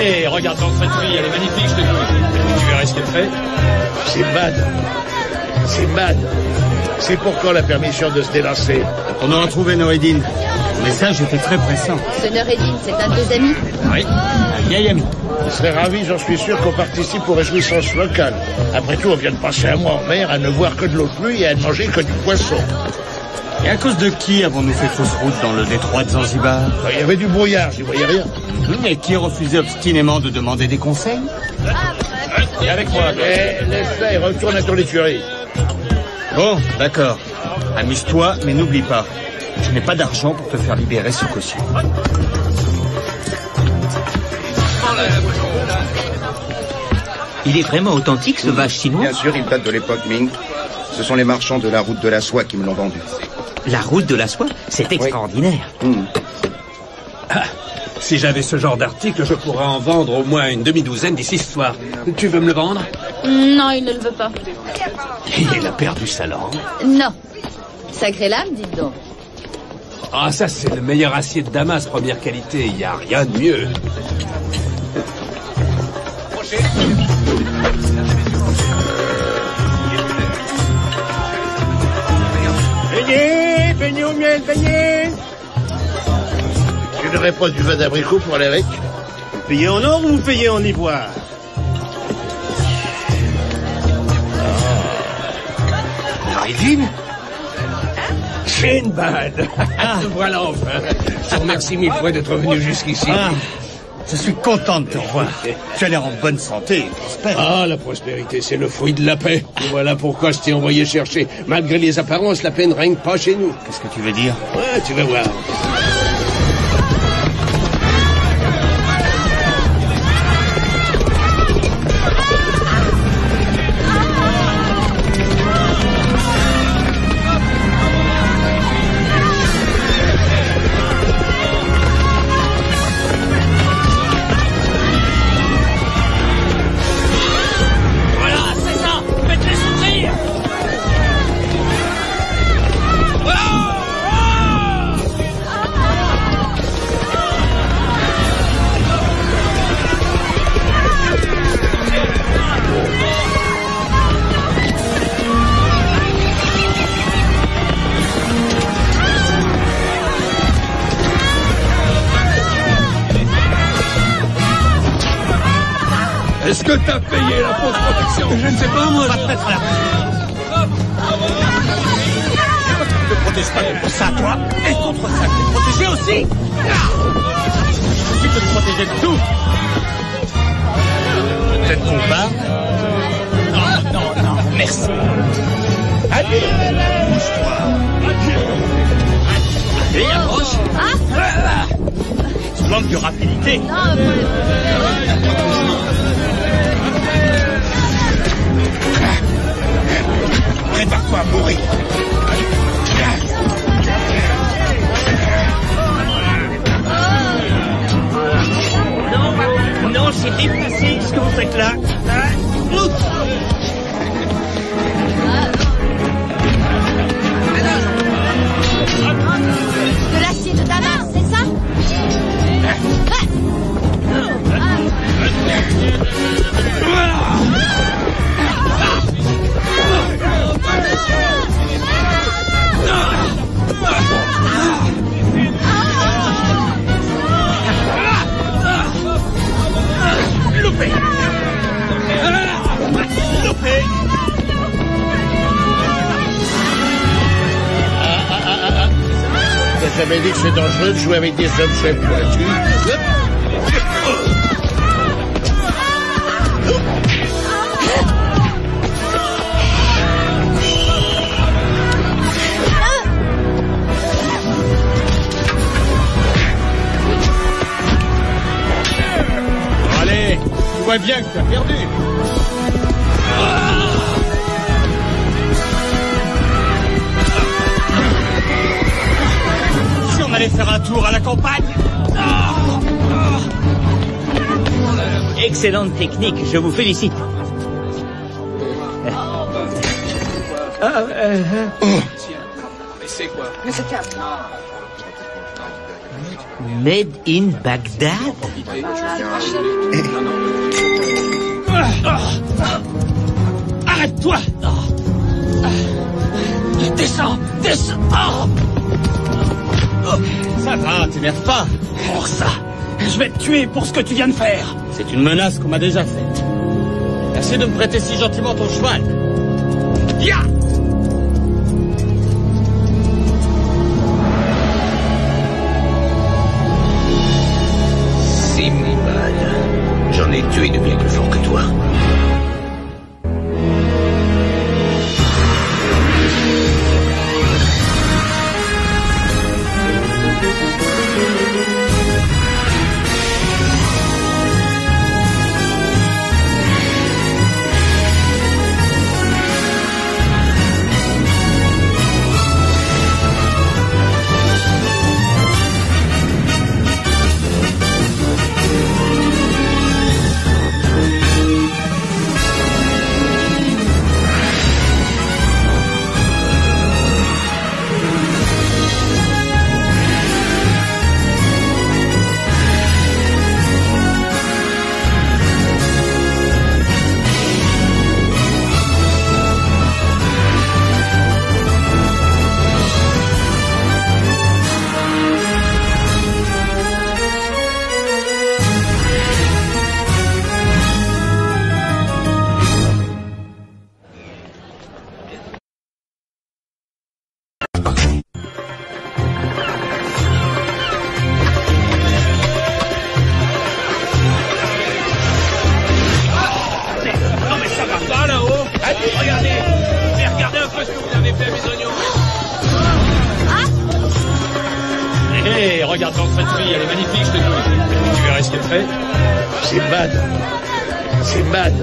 Allez, regarde donc cette fille, elle est magnifique, je te dis. Tu verrais ce qu'elle fait. C'est Mad. C'est Mad. C'est pour quand la permission de se délancer? On aura trouvé Noureddin. Le message était très pressant. Ce Noureddin, c'est un de tes amis? Oui, un vieil ami. Je serais ravi, j'en suis sûr, qu'on participe aux réjouissances locales. Après tout, on vient de passer un mois en mer à ne voir que de l'eau de pluie et à ne manger que du poisson. Et à cause de qui avons-nous fait fausse route dans le détroit de Zanzibar? Il y avait du brouillard, j'y voyais rien. Mais qui refusait obstinément de demander des conseils? Et avec moi. Laisse-la et retourne à ton écurie. Bon, d'accord. Amuse-toi, mais n'oublie pas. Je n'ai pas d'argent pour te faire libérer ce caution. Il est vraiment authentique, ce vache chinois? Bien sûr, il date de l'époque Ming. Ce sont les marchands de la route de la soie qui me l'ont vendu. La route de la soie? C'est extraordinaire. Oui. Ah, si j'avais ce genre d'article, je pourrais en vendre au moins une demi-douzaine d'ici ce soir. Tu veux me le vendre? Non, il ne le veut pas. Il a perdu sa langue. Non. Sacré lame, dites donc. Ah, ça, c'est le meilleur acier de Damas, première qualité. Il n'y a rien de mieux. Beignet au miel, beignet. Tu n'aurais pas du vin d'abricot pour aller avec? Vous payez en or ou vous payez en ivoire? Noureddin? Sinbad. Voilà enfin. Je te remercie mille fois d'être venu jusqu'ici. Je suis content de te revoir. Tu as l'air en bonne santé, j'espère. Ah, la prospérité, c'est le fruit de la paix. Et voilà pourquoi je t'ai envoyé chercher. Malgré les apparences, la paix ne règne pas chez nous. Qu'est-ce que tu veux dire? Ouais, tu vas voir. Est-ce que t'as payé la fausse protection? Je ne sais pas, moi. Va te mettre à la... Tu te protèges pas contre ça, toi. Et contre ça, tu es protégé aussi. Tu peux te protéger de tout. Peut-être qu'on part. Non, merci. Allez, bouge-toi. Allez, approche. Tu manques de rapidité. Prépare-toi à mourir. Non, c'est déplacé ce que vous faites là. De l'acier de Damas, c'est ça? Loupé. Loupé. T'as jamais dit que c'est dangereux de jouer avec des objets pointus? Allez, tu vois bien que tu as perdu. Si on allait faire un tour à la campagne. Excellente technique, je vous félicite. Mais c'est quoi? Made in Bagdad? Arrête-toi! Descends! Descends! Ça va, t'énerve pas. Alors ça, je vais te tuer pour ce que tu viens de faire. C'est une menace qu'on m'a déjà faite. Merci de me prêter si gentiment ton cheval. Ya! Simbad. J'en ai tué de bien plus fort que toi. Hé, regarde donc cette fille, elle est magnifique, je te dis. Tu verrais ce qu'elle fait? Simbad.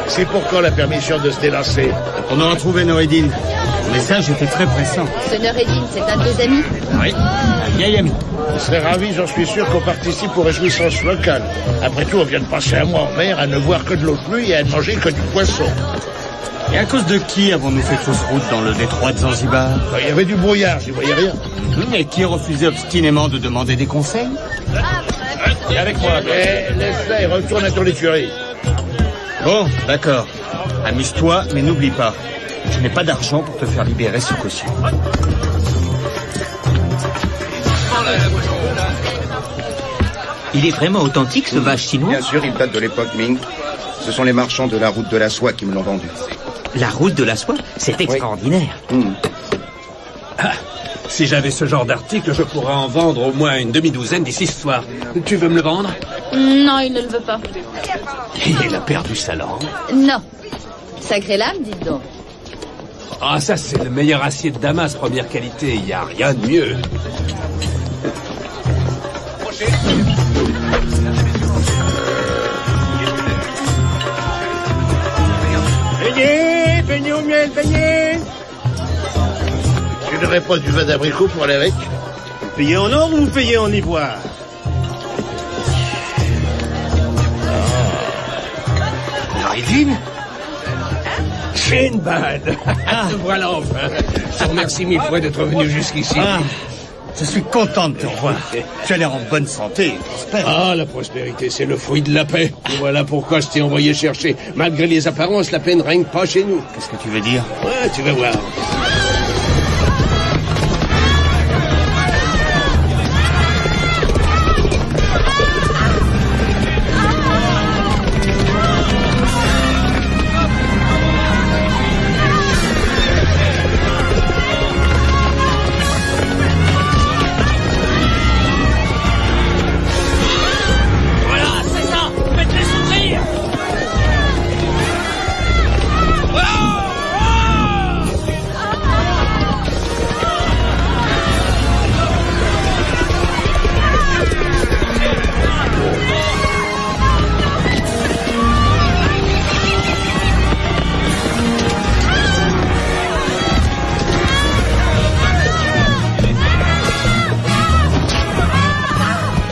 C'est pour quand la permission de se délancer? On aura trouvé Noureddin. Le message était très pressant. Ce Noureddin, c'est un de tes amis? Oui, un vieil ami. Je serais ravi, j'en suis sûr, qu'on participe aux réjouissances locales. Après tout, on vient de passer un mois en mer à ne voir que de l'eau de pluie et à ne manger que du poisson. Et à cause de qui avons-nous fait fausse route dans le détroit de Zanzibar? Il y avait du brouillard, j'y voyais rien. Et qui refusait obstinément de demander des conseils? Viens avec moi. Laisse-la et retourne à ton écurie. Bon, d'accord. Amuse-toi, mais n'oublie pas. Je n'ai pas d'argent pour te faire libérer sous caution. Il est vraiment authentique, ce vache chinois? Bien sûr, il date de l'époque Ming. Ce sont les marchands de la route de la soie qui me l'ont vendu. La route de la soie? C'est extraordinaire. Oui. Si j'avais ce genre d'article, je pourrais en vendre au moins une demi-douzaine d'ici ce soir. Tu veux me le vendre? Non, il ne le veut pas. Il a perdu sa langue. Non. Sacré lame, dites donc. Ah, ça, c'est le meilleur acier de Damas, première qualité. Il n'y a rien de mieux. Beignet au miel, beignet. Tu n'aurais pas du vin d'abricot pour aller avec? Vous payez en or ou vous payez en ivoire? Noureddin? Simbad. Voilà enfin. Je te remercie mille fois d'être venu jusqu'ici. Je suis content de te revoir. Tu as l'air en bonne santé, j'espère. Ah, la prospérité, c'est le fruit de la paix. Et voilà pourquoi je t'ai envoyé chercher. Malgré les apparences, la paix ne règne pas chez nous. Qu'est-ce que tu veux dire? Ouais, tu vas voir.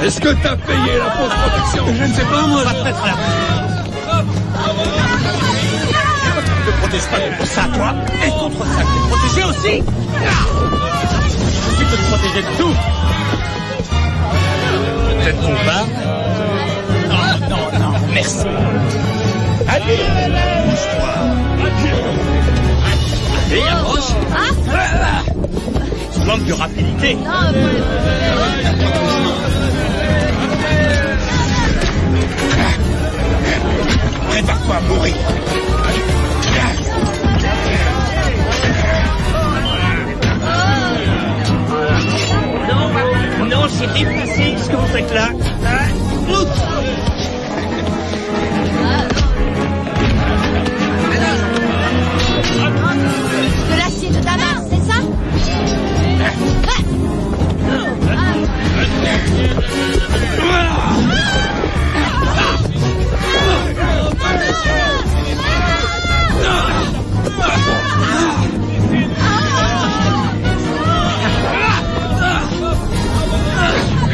Est-ce que t'as payé la fausse protection? Je ne sais pas, moi. Va te mettre à la... Ne te protège pas contre ça, toi. Et contre ça, tu es protégé aussi. Tu peux te protéger de tout. peut-être qu'on part. Non, merci. Allez, bouge-toi. Allez, approche. Tu manques de rapidité. Prépare-toi à mourir. Non, c'est déplacé ce que vous faites là. De l'acier de ta main, c'est ça?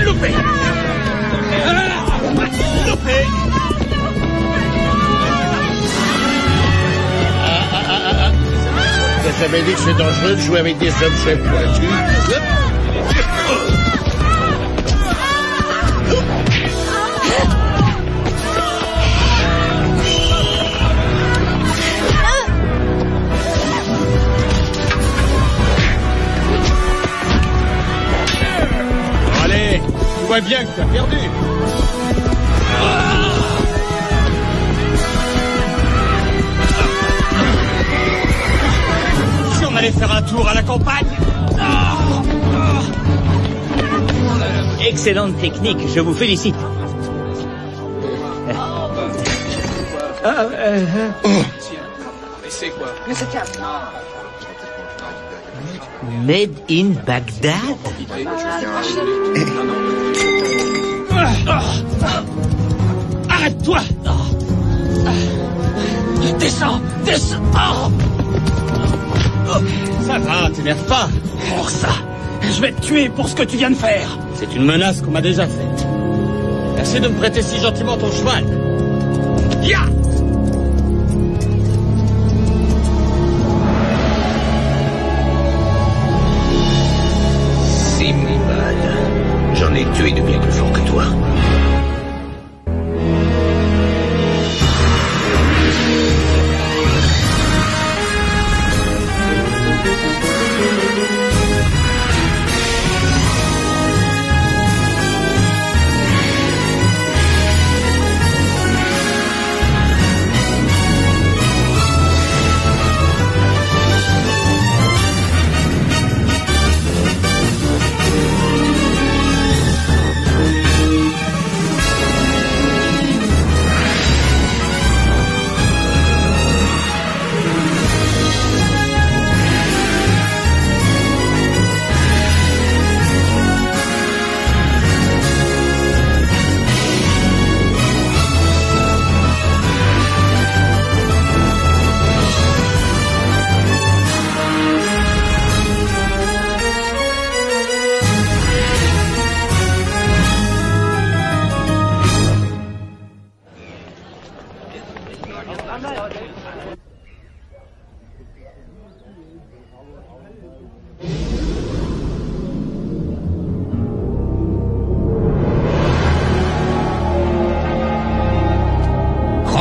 Loupé. T'as jamais dit que c'est dangereux de jouer avec des objets pointus? Allez, tu vois bien que tu as perdu. Si on allait faire un tour à la campagne. Excellente technique, je vous félicite. Made in Bagdad? Arrête-toi. Descends. Ça va, t'énerve pas. Alors ça, je vais te tuer pour ce que tu viens de faire. C'est une menace qu'on m'a déjà faite. Merci de me prêter si gentiment ton cheval. Ya! J'en ai tué de bien plus fort que toi.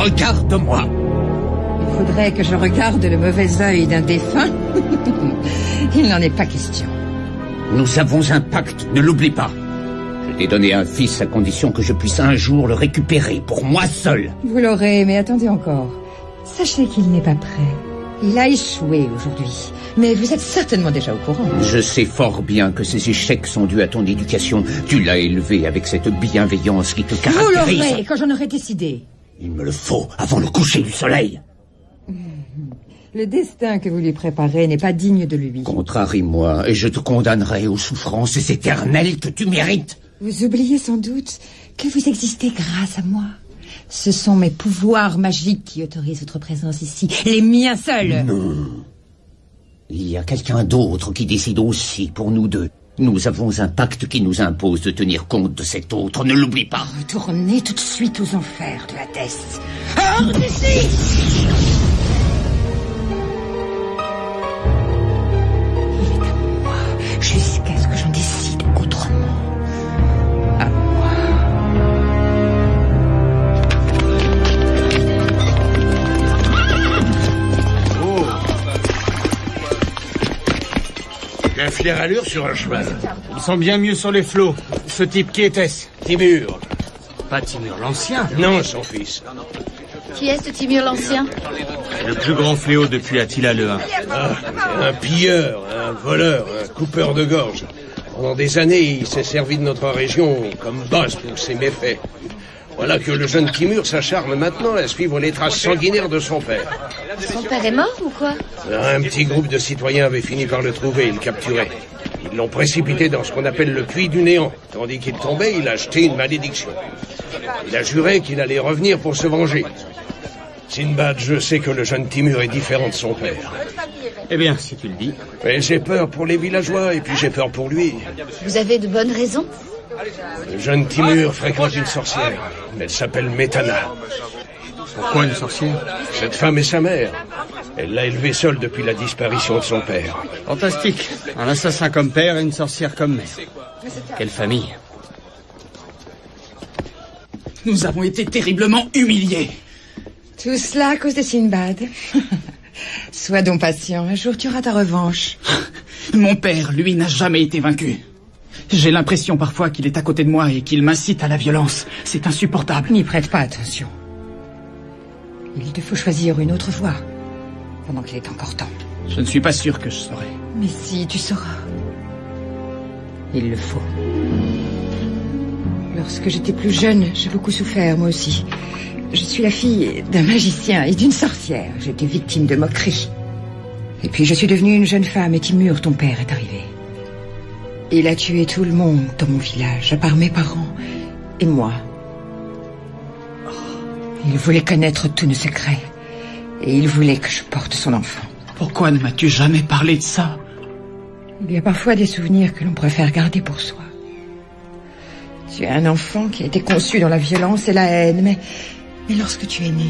Regarde-moi. Il faudrait que je regarde le mauvais œil d'un défunt. Il n'en est pas question. Nous avons un pacte, ne l'oublie pas. Je t'ai donné un fils à condition que je puisse un jour le récupérer pour moi seul. Vous l'aurez, mais attendez encore. Sachez qu'il n'est pas prêt. Il a échoué aujourd'hui. Mais vous êtes certainement déjà au courant. Je sais fort bien que ces échecs sont dus à ton éducation. Tu l'as élevé avec cette bienveillance qui te caractérise. Vous l'aurez quand j'en aurai décidé. Il me le faut avant le coucher du soleil. Le destin que vous lui préparez n'est pas digne de lui. Contrarie-moi et je te condamnerai aux souffrances éternelles que tu mérites. Vous oubliez sans doute que vous existez grâce à moi. Ce sont mes pouvoirs magiques qui autorisent votre présence ici. Les miens seuls. Non. Il y a quelqu'un d'autre qui décide aussi pour nous deux. Nous avons un pacte qui nous impose de tenir compte de cet autre. Ne l'oublie pas. Retournez tout de suite aux enfers de Hadès. Hors d'ici! Il est à moi jusqu'à ce que j'en décide autrement. À moi. un flair allure sur un cheval. Ils sont bien mieux sur les flots. Ce type, qui était-ce? Timur. Pas Timur l'ancien. Non, son fils. Qui est ce Timur l'ancien? Le plus grand fléau depuis Attila le 1. Ah, un pilleur, un voleur, un coupeur de gorge. Pendant des années, il s'est servi de notre région comme boss pour ses méfaits. Voilà que le jeune Timur s'acharne maintenant à suivre les traces sanguinaires de son père. Son père est mort ou quoi? Un petit groupe de citoyens avait fini par le trouver et le capturer. Ils l'ont précipité dans ce qu'on appelle le puits du néant. Tandis qu'il tombait, il a jeté une malédiction. Il a juré qu'il allait revenir pour se venger. Sinbad, je sais que le jeune Timur est différent de son père. Eh bien, si tu le dis. Mais j'ai peur pour les villageois et puis j'ai peur pour lui. Vous avez de bonnes raisons? Le jeune Timur fréquente une sorcière. Elle s'appelle Métana. Pourquoi une sorcière? Cette femme est sa mère. Elle l'a élevé seule depuis la disparition de son père. Fantastique. Un assassin comme père et une sorcière comme mère. Quelle famille. Nous avons été terriblement humiliés. Tout cela à cause de Sinbad. Sois donc patient, un jour tu auras ta revanche. Mon père, lui, n'a jamais été vaincu. J'ai l'impression parfois qu'il est à côté de moi et qu'il m'incite à la violence. C'est insupportable. N'y prête pas attention. Il te faut choisir une autre voie, pendant qu'il est encore temps. Je ne suis pas sûr que je saurai. Mais si, tu sauras. Il le faut. Lorsque j'étais plus jeune, j'ai beaucoup souffert, moi aussi. Je suis la fille d'un magicien et d'une sorcière. J'étais victime de moqueries. Et puis je suis devenue une jeune femme et Timur, ton père, est arrivé. Il a tué tout le monde dans mon village, à part mes parents et moi. Il voulait connaître tous nos secrets. Et il voulait que je porte son enfant. Pourquoi ne m'as-tu jamais parlé de ça? Il y a parfois des souvenirs que l'on préfère garder pour soi. Tu es un enfant qui a été conçu dans la violence et la haine, mais lorsque tu es né,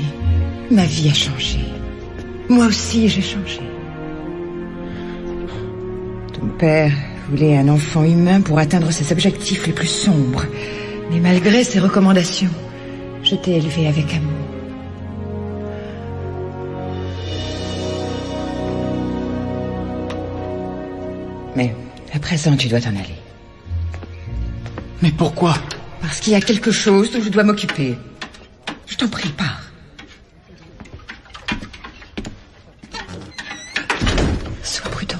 ma vie a changé. Moi aussi, j'ai changé. Ton père voulait un enfant humain pour atteindre ses objectifs les plus sombres. Mais malgré ses recommandations, je t'ai élevé avec amour. Mais à présent, tu dois t'en aller. Mais pourquoi? Parce qu'il y a quelque chose dont je dois m'occuper. Je t'en prie, pars. Sois prudent.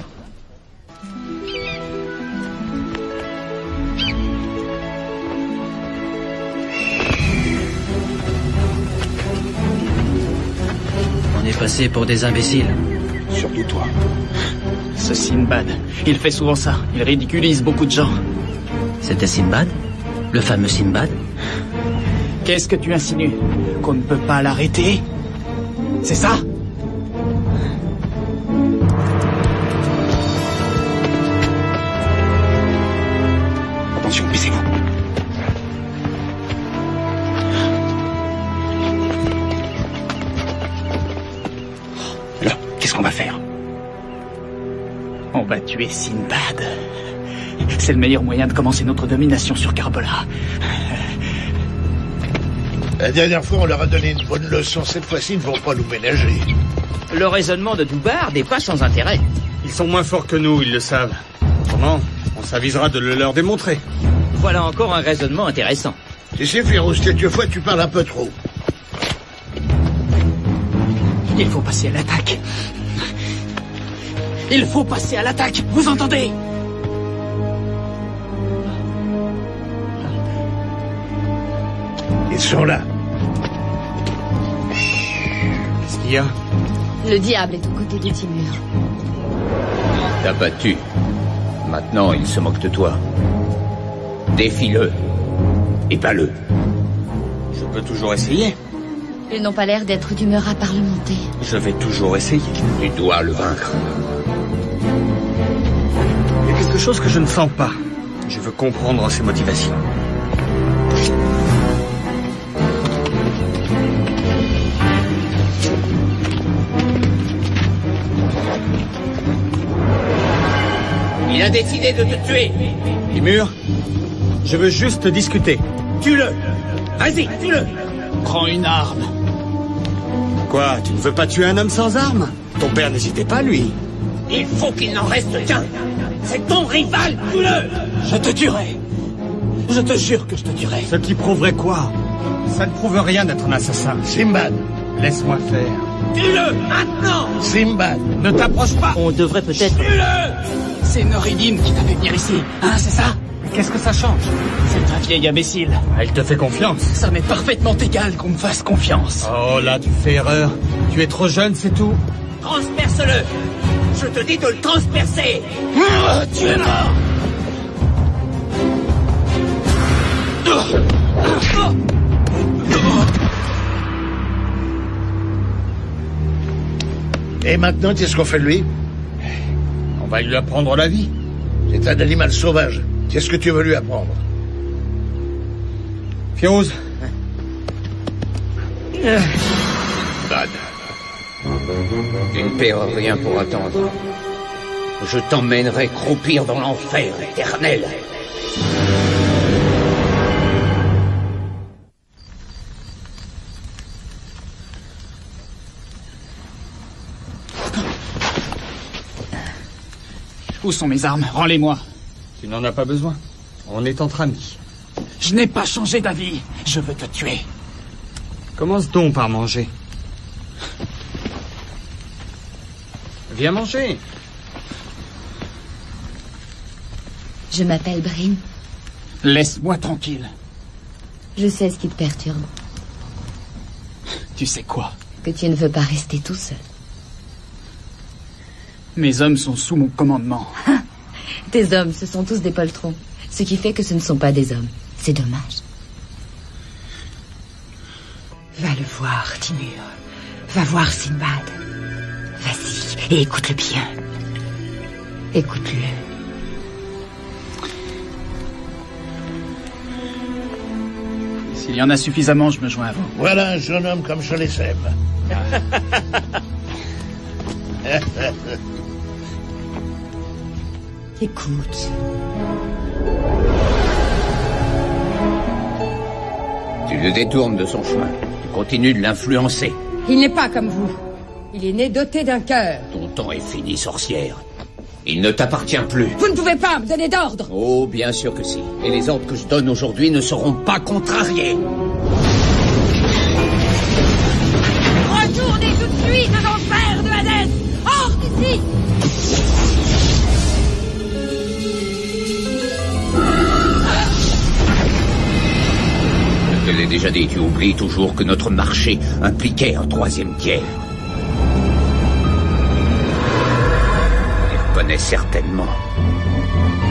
On est passé pour des imbéciles. Surtout toi. Ce Sinbad, il fait souvent ça. Il ridiculise beaucoup de gens. C'était Sinbad? Le fameux Sinbad? Qu'est-ce que tu insinues? Qu'on ne peut pas l'arrêter? C'est ça? Attention, baissez-vous. Là, qu'est-ce qu'on va faire? On va tuer Sinbad. C'est le meilleur moyen de commencer notre domination sur Karbala. La dernière fois, on leur a donné une bonne leçon. Cette fois-ci, ils ne vont pas nous ménager. Le raisonnement de Doubar n'est pas sans intérêt. Ils sont moins forts que nous, ils le savent. Comment? On s'avisera de le leur démontrer. Voilà encore un raisonnement intéressant. Tu sais, Féroce, quelquefois, tu parles un peu trop. Il faut passer à l'attaque. Il faut passer à l'attaque, vous entendez? Ils sont là. Qu'est-ce qu'il y a? Le diable est aux côtés de Timur. T'as battu. Maintenant, il se moque de toi. Défie-le. Et bats-le. Je peux toujours essayer. Ils n'ont pas l'air d'être d'humeur à parlementer. Je vais toujours essayer. Tu dois le vaincre. Il y a quelque chose que je ne sens pas. Je veux comprendre ses motivations. Il a décidé de te tuer. Timur, je veux juste discuter. Tue-le! Vas-y, tue-le! Prends une arme. Quoi, tu ne veux pas tuer un homme sans arme? Ton père n'hésitait pas, lui. Il faut qu'il n'en reste qu'un. C'est ton rival, tue-le! Je te tuerai. Je te jure que je te tuerai. Ce qui prouverait quoi? Ça ne prouve rien d'être un assassin. Simbad, Laisse-moi faire. Tue-le, maintenant! Simbad. Ne t'approche pas! On devrait peut-être... Tue-le! C'est Noridine qui t'a fait venir ici, hein, c'est ça? Qu'est-ce que ça change? C'est un vieil imbécile. Elle te fait confiance. Ça m'est parfaitement égal qu'on me fasse confiance. Oh là, tu fais erreur. Tu es trop jeune, c'est tout. Transperce-le! Je te dis de le transpercer! Tu es mort! Et maintenant, qu'est-ce qu'on fait de lui? On va lui apprendre la vie. C'est un animal sauvage. Qu'est-ce que tu veux lui apprendre? Fiose. Bad. Tu ne paieras rien pour attendre. Je t'emmènerai croupir dans l'enfer éternel. Où sont mes armes? Rends-les-moi. Tu n'en as pas besoin. On est entre amis. Je n'ai pas changé d'avis. Je veux te tuer. Commence donc par manger. Viens manger. Je m'appelle Brin. Laisse-moi tranquille. Je sais ce qui te perturbe. Tu sais quoi? Que tu ne veux pas rester tout seul. Mes hommes sont sous mon commandement. Tes hommes, ce sont tous des poltrons. Ce qui fait que ce ne sont pas des hommes. C'est dommage. Va le voir, Timur. Va voir Sinbad. Vas-y, et écoute-le bien. Écoute-le. S'il y en a suffisamment, je me joins à vous. Voilà un jeune homme comme je les aime. Écoute. Tu le détournes de son chemin. Tu continues de l'influencer. Il n'est pas comme vous. Il est né doté d'un cœur. Ton temps est fini, sorcière. Il ne t'appartient plus. Vous ne pouvez pas me donner d'ordre. Oh, bien sûr que si. Et les ordres que je donne aujourd'hui ne seront pas contrariés. Retournez tout de suite aux enfers de Hadès. Hors d'ici. Je te l'ai déjà dit, tu oublies toujours que notre marché impliquait un troisième tiers. Il connaît certainement.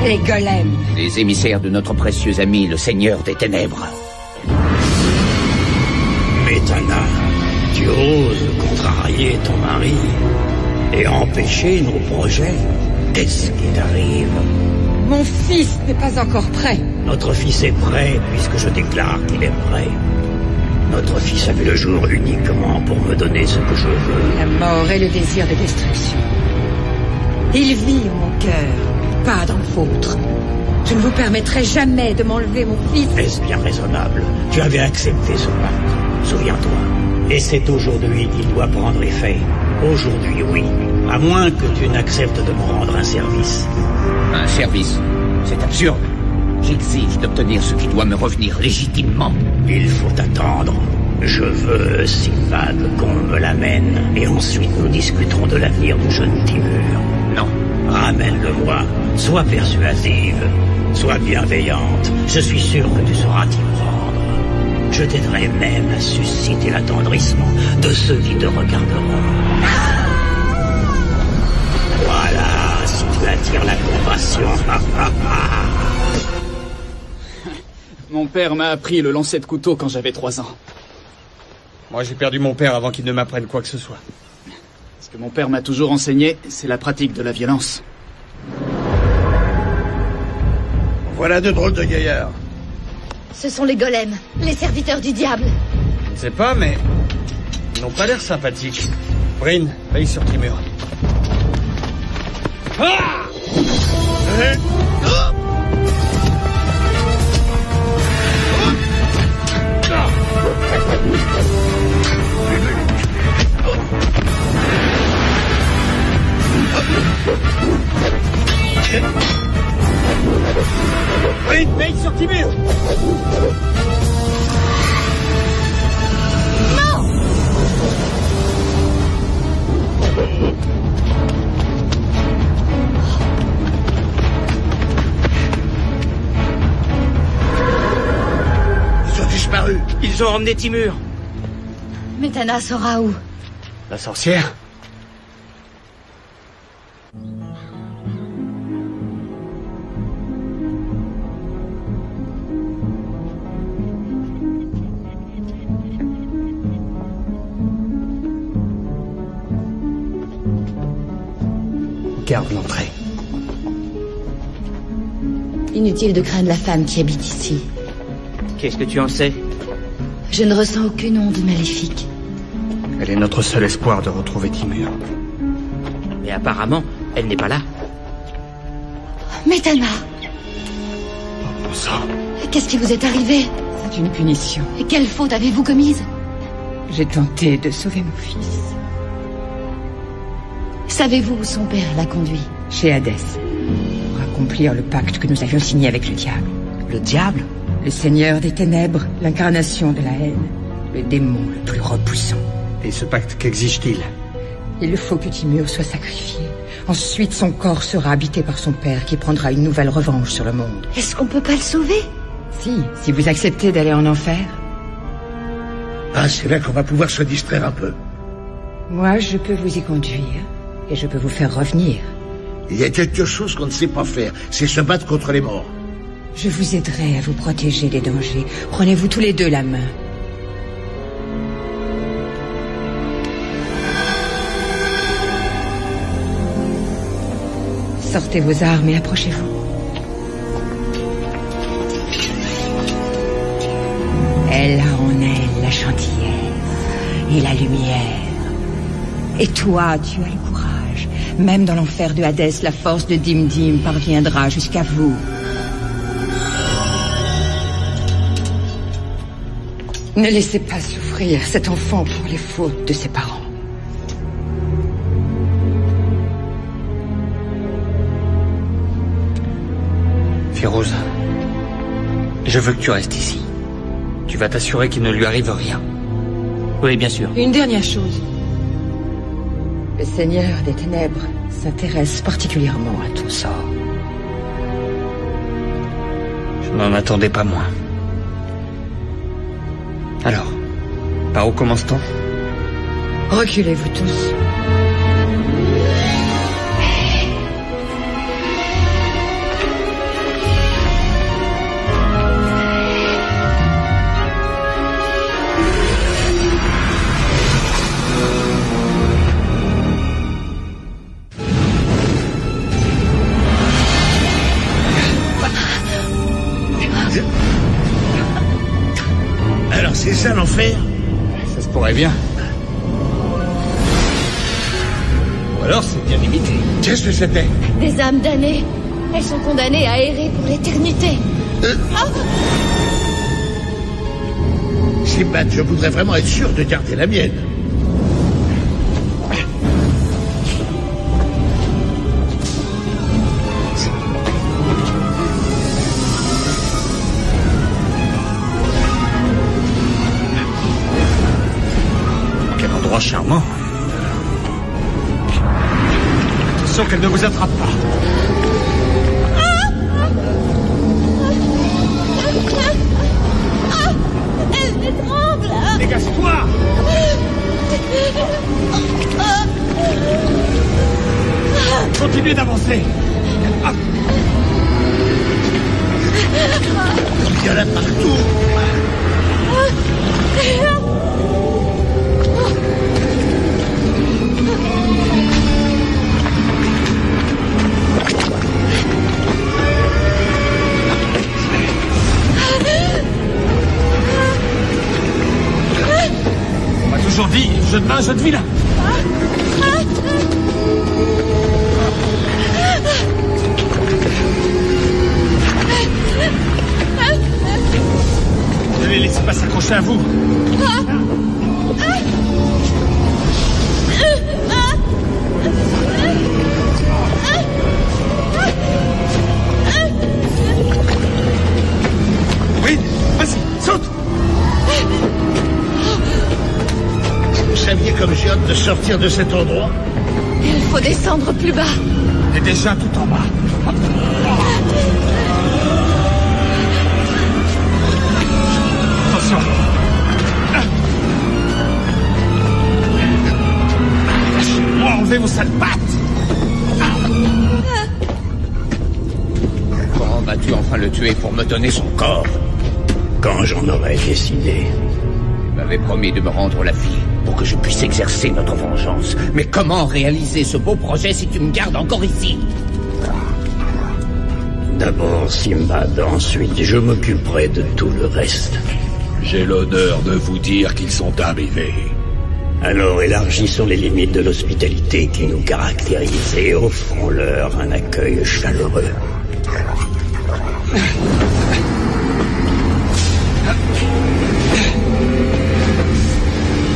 Les golems. Les émissaires de notre précieux ami, le Seigneur des Ténèbres. Métana, tu oses contrarier ton mari et empêcher nos projets. Qu'est-ce qui t'arrive? Mon fils n'est pas encore prêt. Notre fils est prêt puisque je déclare qu'il est prêt. Notre fils a vu le jour uniquement pour me donner ce que je veux. La mort et le désir de destruction. Il vit en mon cœur, pas dans le vôtre. Je ne vous permettrai jamais de m'enlever mon fils. Est-ce bien raisonnable? Tu avais accepté ce pacte, souviens-toi. Et c'est aujourd'hui qu'il doit prendre effet. Aujourd'hui, oui. À moins que tu n'acceptes de me rendre un service. Un service? C'est absurde. J'exige d'obtenir ce qui doit me revenir légitimement. Il faut attendre. Je veux, Sinbad, qu'on me l'amène. Et ensuite nous discuterons de l'avenir du jeune Timur. Non. Ramène-le-moi. Sois persuasive. Sois bienveillante. Je suis sûr que tu sauras t'y prendre. Je t'aiderai même à susciter l'attendrissement de ceux qui te regarderont. Voilà, si tu attires la compassion. Mon père m'a appris le lancer de couteau quand j'avais 3 ans. Moi, j'ai perdu mon père avant qu'il ne m'apprenne quoi que ce soit. Ce que mon père m'a toujours enseigné, c'est la pratique de la violence. Voilà de drôles de gaillards. Ce sont les golems, les serviteurs du diable. Je ne sais pas, mais ils n'ont pas l'air sympathiques. Brin, veille sur Timur. Ah! disparu. Ils ont emmené Timur. Métana sera où? La sorcière? Garde l'entrée. Inutile de craindre la femme qui habite ici. Qu'est-ce que tu en sais? Je ne ressens aucune onde maléfique. Elle est notre seul espoir de retrouver Timur. Mais apparemment, elle n'est pas là. Métana! Oh bon sang. Qu'est-ce qui vous est arrivé? C'est une punition. Et quelle faute avez-vous commise? J'ai tenté de sauver mon fils. Savez-vous où son père l'a conduit? Chez Hadès. Pour accomplir le pacte que nous avions signé avec le diable. Le diable? Le seigneur des ténèbres, l'incarnation de la haine. Le démon le plus repoussant. Et ce pacte, qu'exige-t-il? Il faut que Timur soit sacrifié. Ensuite, son corps sera habité par son père qui prendra une nouvelle revanche sur le monde. Est-ce qu'on peut pas le sauver? Si vous acceptez d'aller en enfer. Ah, c'est là qu'on va pouvoir se distraire un peu. Moi, je peux vous y conduire. Et je peux vous faire revenir. Il y a quelque chose qu'on ne sait pas faire, c'est se battre contre les morts. Je vous aiderai à vous protéger des dangers. Prenez-vous tous les deux la main. Sortez vos armes et approchez-vous. Elle a en elle la gentillesse et la lumière. Et toi, tu as le courage. Même dans l'enfer de Hadès, la force de Dim-Dim parviendra jusqu'à vous. Ne laissez pas souffrir cet enfant pour les fautes de ses parents. Férouz, je veux que tu restes ici. Tu vas t'assurer qu'il ne lui arrive rien. Oui, bien sûr. Une dernière chose. Le Seigneur des Ténèbres s'intéresse particulièrement à ton sort. Je n'en attendais pas moins. Alors, par où commence-t-on? Reculez-vous tous. Alors c'est ça l'enfer? Ça se pourrait bien. Ou alors c'est bien limité. Qu'est-ce que c'était? Des âmes damnées. Elles sont condamnées à errer pour l'éternité. Simbad, je voudrais vraiment être sûr de garder la mienne. Quel endroit charmant. Attention qu'elle ne vous attrape pas. Elle m'étrangle. Dégage-toi. Continuez d'avancer. Ah. Il y en a partout. On m'a toujours dit, jeu de main, jeu de vilain. Ne les laissez pas s'accrocher à vous. Oui, vas-y, saute. Vous saviez comme j'ai hâte de sortir de cet endroit? Il faut descendre plus bas. On est déjà tout en bas. Attention. tuer pour me donner son corps. Quand j'en aurai décidé. Tu m'avais promis de me rendre la vie pour que je puisse exercer notre vengeance. Mais comment réaliser ce beau projet si tu me gardes encore ici? D'abord Simbad, ensuite je m'occuperai de tout le reste. J'ai l'honneur de vous dire qu'ils sont arrivés. Alors élargissons les limites de l'hospitalité qui nous caractérise et offrons-leur un accueil chaleureux.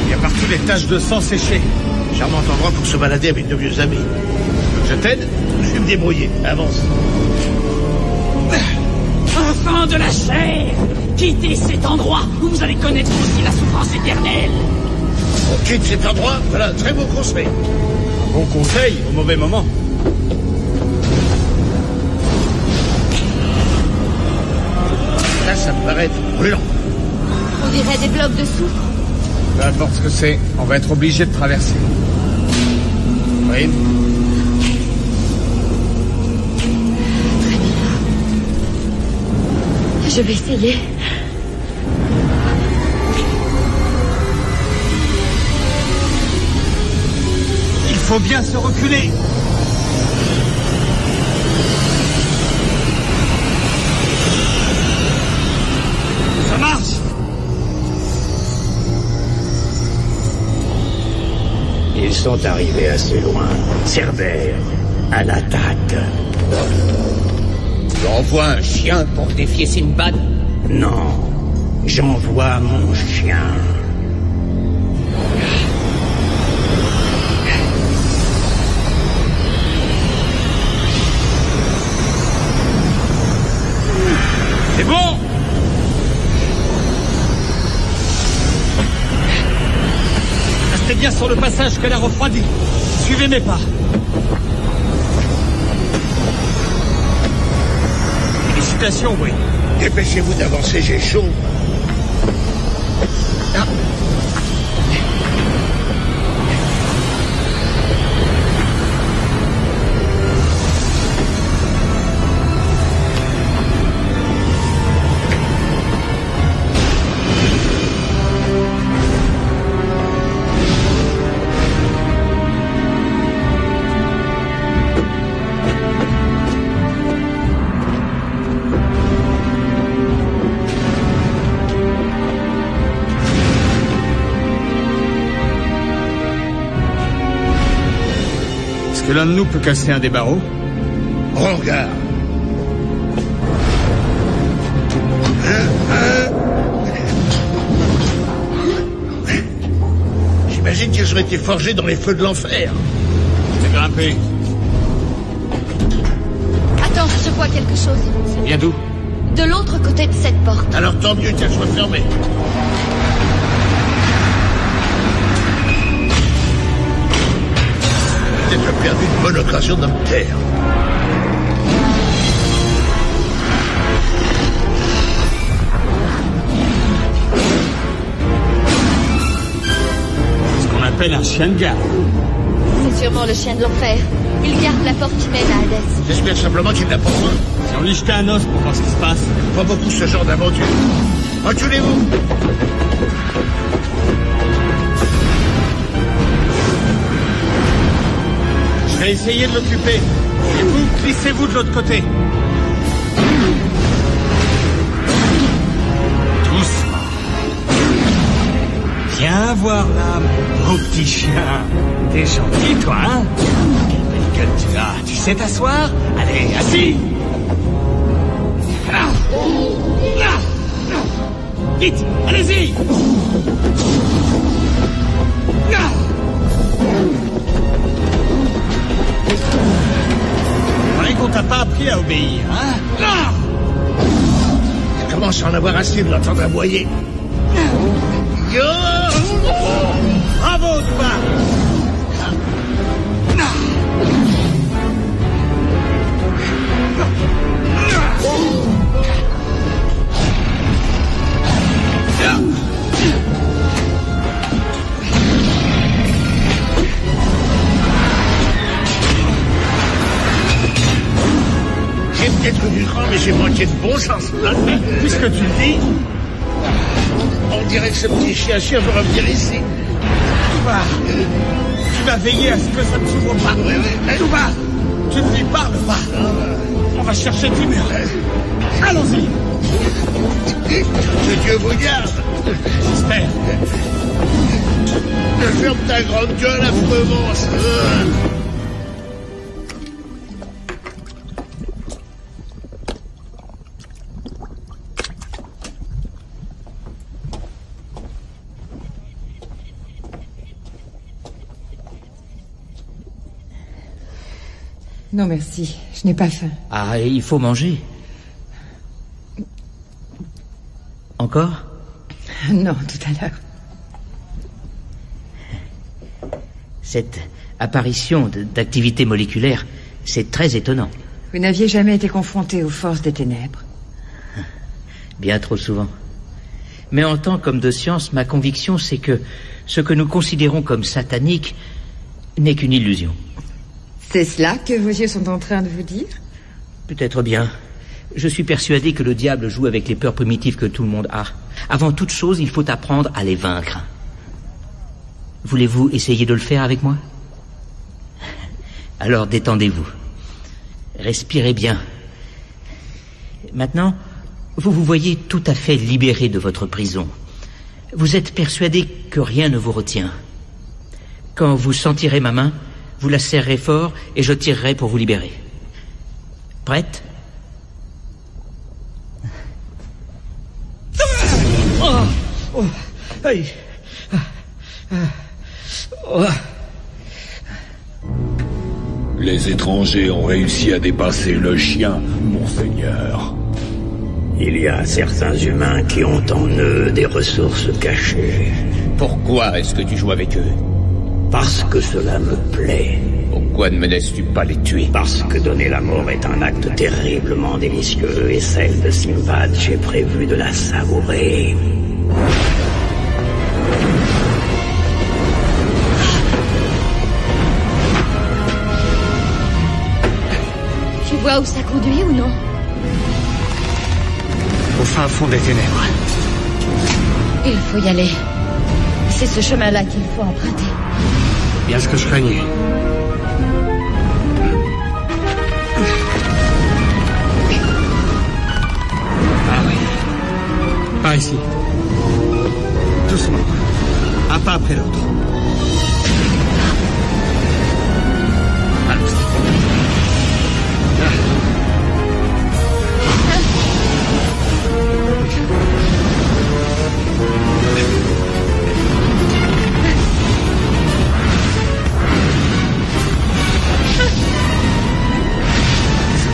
Il y a partout des taches de sang séchées. Charmant endroit pour se balader avec de vieux amis. Je t'aide? Je vais me débrouiller. Avance. Enfants de la chair, quittez cet endroit où vous allez connaître aussi la souffrance éternelle. On quitte cet endroit? Voilà, très beau conseil. Bon conseil, au mauvais moment. Là, ça me paraît brûlant. On dirait des blocs de soufre. Peu importe ce que c'est, on va être obligé de traverser. Oui. Je vais essayer. Il faut bien se reculer. Ça marche. Ils sont arrivés assez loin. Cerbère, à l'attaque. Tu envoies un chien pour défier Simbad? Non, j'envoie mon chien. C'est bon! Restez bien sur le passage qu'elle a refroidi. Suivez mes pas. Félicitations, oui. Dépêchez-vous d'avancer, j'ai chaud. Ah. Est-ce que l'un de nous peut casser un des barreaux? Regarde. J'imagine qu'ils ont été forgés dans les feux de l'enfer. C'est grimpé. Attends, je vois quelque chose. Ça vient d'où? De l'autre côté de cette porte. Alors tant mieux qu'elle soit fermée. Peut-être perdu une bonne occasion de me taire. C'est ce qu'on appelle un chien de garde. C'est sûrement le chien de l'enfer. Il garde la porte qui mène à Hadès. J'espère simplement qu'il n'a pas besoin. Si on lui jetait un os pour voir ce qui se passe. Pas beaucoup ce genre d'aventure. Reculez-vous. Je vais essayer de l'occuper. Et vous, glissez-vous de l'autre côté. Doucement. Viens voir là, mon petit chien. T'es gentil, toi, hein? Quelle belle gueule tu as. Tu sais t'asseoir? Allez, assis. Vite, allez-y. On t'a pas appris à obéir, hein? Je commence à en avoir assez de l'entendre aboyer. Bravo, toi! J'ai peut-être du cran, mais j'ai manqué moitié de bon sens. Puisque tu le dis... On dirait que ce petit chien veut revenir ici. Tu vas veiller à ce que ça ne s'ouvre pas. Touba, tu ne lui parles pas. On va chercher Timur. Allons-y. Que Dieu vous garde. J'espère. Ferme ta grande gueule, affreux monstre. Non, merci. Je n'ai pas faim. Ah, il faut manger. Encore? Non, tout à l'heure. Cette apparition d'activité moléculaire, c'est très étonnant. Vous n'aviez jamais été confronté aux forces des ténèbres? Bien trop souvent. Mais en tant qu'homme de science, ma conviction, c'est que ce que nous considérons comme satanique n'est qu'une illusion. C'est cela que vos yeux sont en train de vous dire? Peut-être bien. Je suis persuadé que le diable joue avec les peurs primitives que tout le monde a. Avant toute chose, il faut apprendre à les vaincre. Voulez-vous essayer de le faire avec moi? Alors détendez-vous. Respirez bien. Maintenant, vous vous voyez tout à fait libéré de votre prison. Vous êtes persuadé que rien ne vous retient. Quand vous sentirez ma main, vous la serrerez fort et je tirerai pour vous libérer. Prête? Les étrangers ont réussi à dépasser le chien, monseigneur. Il y a certains humains qui ont en eux des ressources cachées. Pourquoi est-ce que tu joues avec eux? Parce que cela me plaît. Pourquoi ne me laisses-tu pas les tuer? Parce que donner la mort est un acte terriblement délicieux et celle de Simbad, j'ai prévu de la savourer. Tu vois où ça conduit ou non? Au fin fond des ténèbres. Il faut y aller. C'est ce chemin-là qu'il faut emprunter. Bien ce que je craignais. Ah oui. Par ici. Doucement. Un pas après l'autre. Allons-y.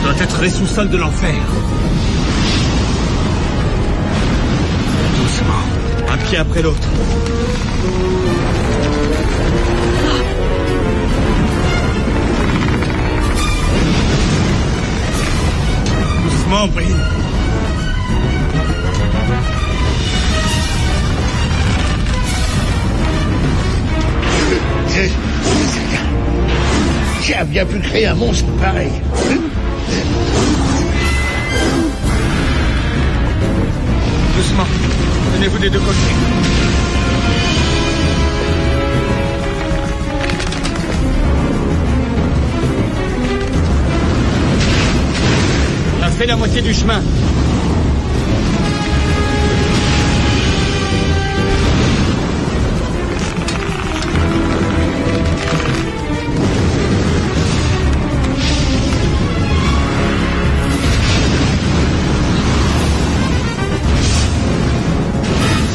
Ça doit être les sous-sols de l'enfer. Doucement, un pied après l'autre. Doucement, Brine. Qui a bien pu créer un monstre pareil? Doucement. Tenez-vous des deux côtés. On a fait la moitié du chemin.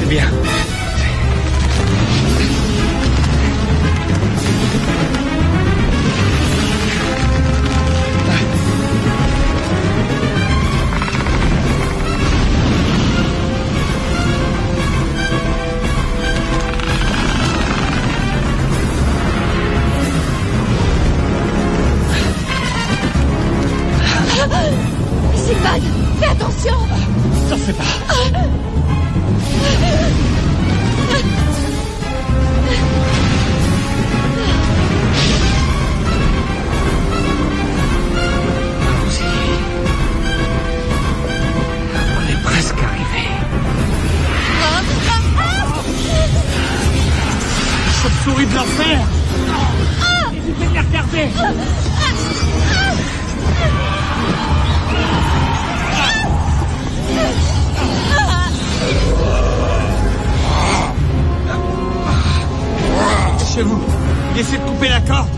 Bien. Simbad, fais attention. T'en fais pas. souris de l'enfer. Évitez de les regarder. Chez vous, essayez de couper la corde.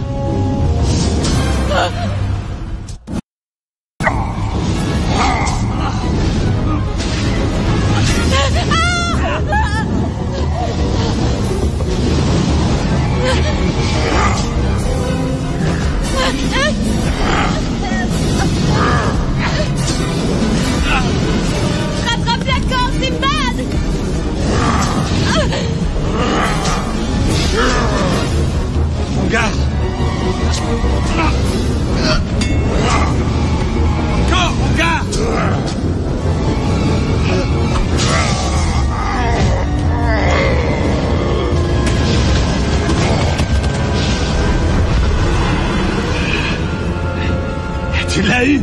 Rattrape la corde, Simbad! Mon gars! Encore, mon gars! Tu l'as eu!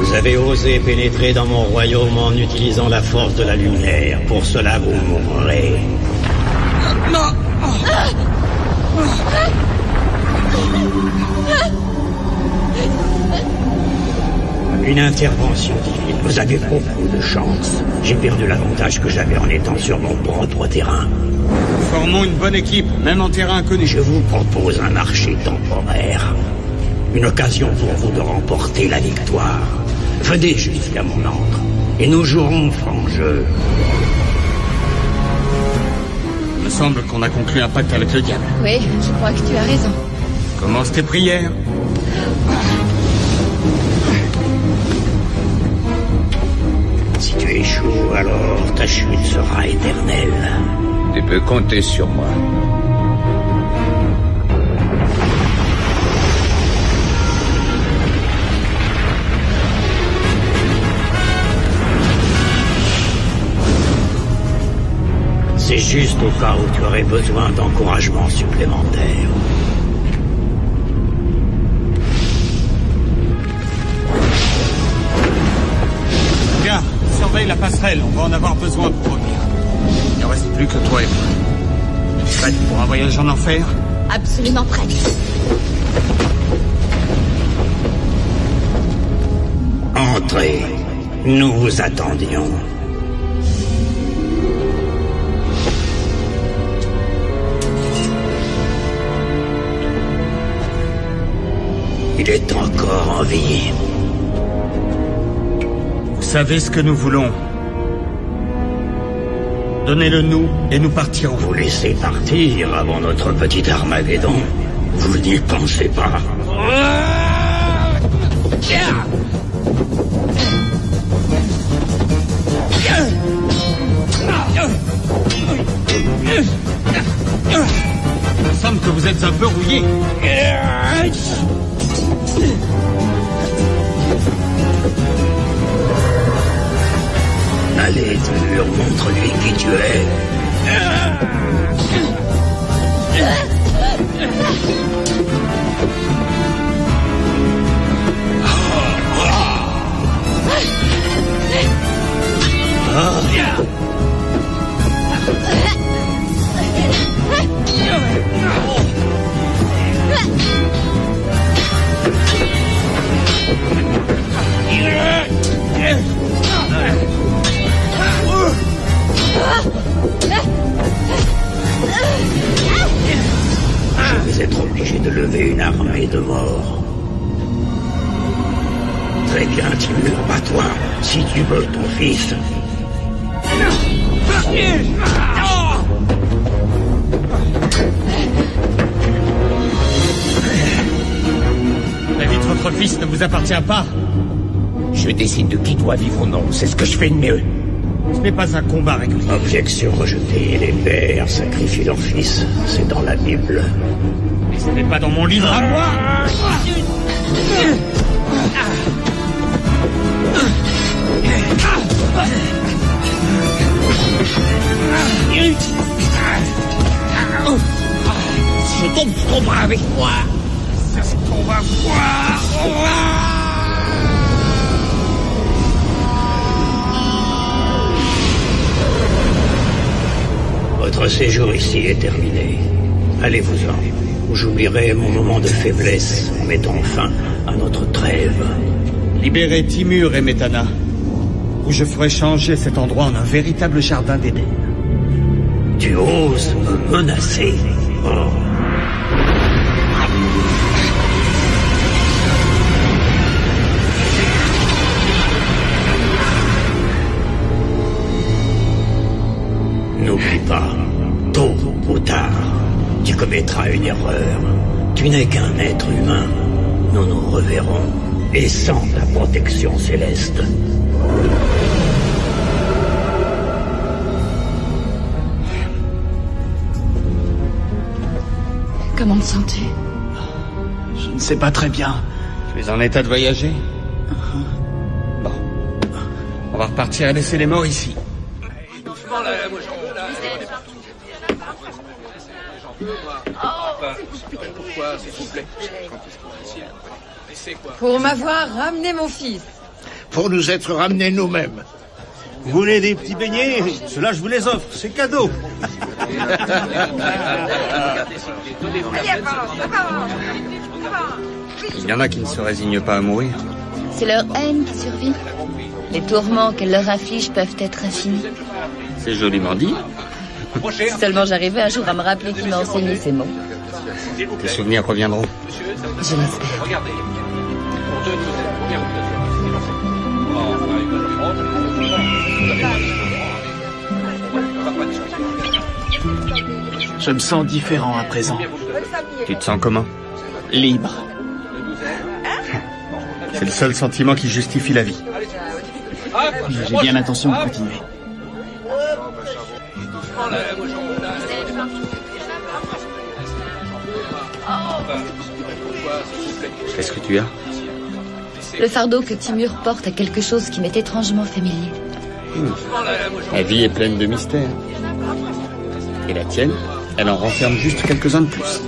Vous avez osé pénétrer dans mon royaume en utilisant la force de la lumière. Pour cela, vous mourrez. Non! Une intervention divine. Vous avez beaucoup de chance. J'ai perdu l'avantage que j'avais en étant sur mon propre terrain. Formons une bonne équipe, même en terrain inconnu. Je vous propose un marché temporaire. Une occasion pour vous de remporter la victoire. Venez jusqu'à mon antre, et nous jouerons franc jeu. Il me semble qu'on a conclu un pacte avec le diable. Oui, je crois que tu as raison. Commence tes prières. Si tu échoues, alors ta chute sera éternelle. Tu peux compter sur moi. C'est juste au cas où tu aurais besoin d'encouragement supplémentaire. Gars, surveille la passerelle, on va en avoir besoin pour revenir. Il ne reste plus que toi et moi. Prête pour un voyage en enfer? Absolument prête. Entrez, nous vous attendions. Il est encore en vie. Vous savez ce que nous voulons. Donnez-le nous et nous partirons. Vous laissez partir avant notre petit Armageddon. Vous n'y pensez pas. Il me semble que vous êtes un peu rouillé. Allez, Dur, montre-lui qui tu es. Je vais être obligé de lever une armée de morts. Très bien, Timur, bats-toi, si tu veux ton fils. La vie de votre fils ne vous appartient pas. Je décide de qui doit vivre ou non, c'est ce que je fais de mieux. Ce n'est pas un combat régulier. Objection rejetée. Les pères sacrifient leurs fils. C'est dans la Bible. Mais ce n'est pas dans mon livre à moi. C'est ton combat avec moi. C'est ce qu'on va voir. séjour ici est terminé. Allez-vous-en, ou j'oublierai mon moment de faiblesse en mettant fin à notre trêve. Libérez Timur et Métana, ou je ferai changer cet endroit en un véritable jardin d'Éden. Tu oses me menacer? Oh. N'oublie pas, tôt ou tard, tu commettras une erreur. Tu n'es qu'un être humain. Nous nous reverrons, et sans ta protection céleste. Comment te sens-tu? Je ne sais pas très bien. Tu es en état de voyager? Bon. On va repartir et laisser les morts ici. Pour m'avoir ramené mon fils. Pour nous être ramenés nous-mêmes. Vous voulez des petits beignets? Ceux-là, je vous les offre. C'est cadeau. Il y en a qui ne se résignent pas à mourir. C'est leur haine qui survit. Les tourments qu'elle leur inflige peuvent être infinis. C'est joliment dit. Si seulement j'arrivais un jour à me rappeler qui m'a enseigné ces mots. Tes souvenirs reviendront. Je l'espère. Je me sens différent à présent. Tu te sens comment? Libre. C'est le seul sentiment qui justifie la vie. J'ai bien l'intention de continuer. Qu'est-ce que tu as? Le fardeau que Timur porte a quelque chose qui m'est étrangement familier. La vie est pleine de mystères. Et la tienne, elle en renferme juste quelques-uns de plus.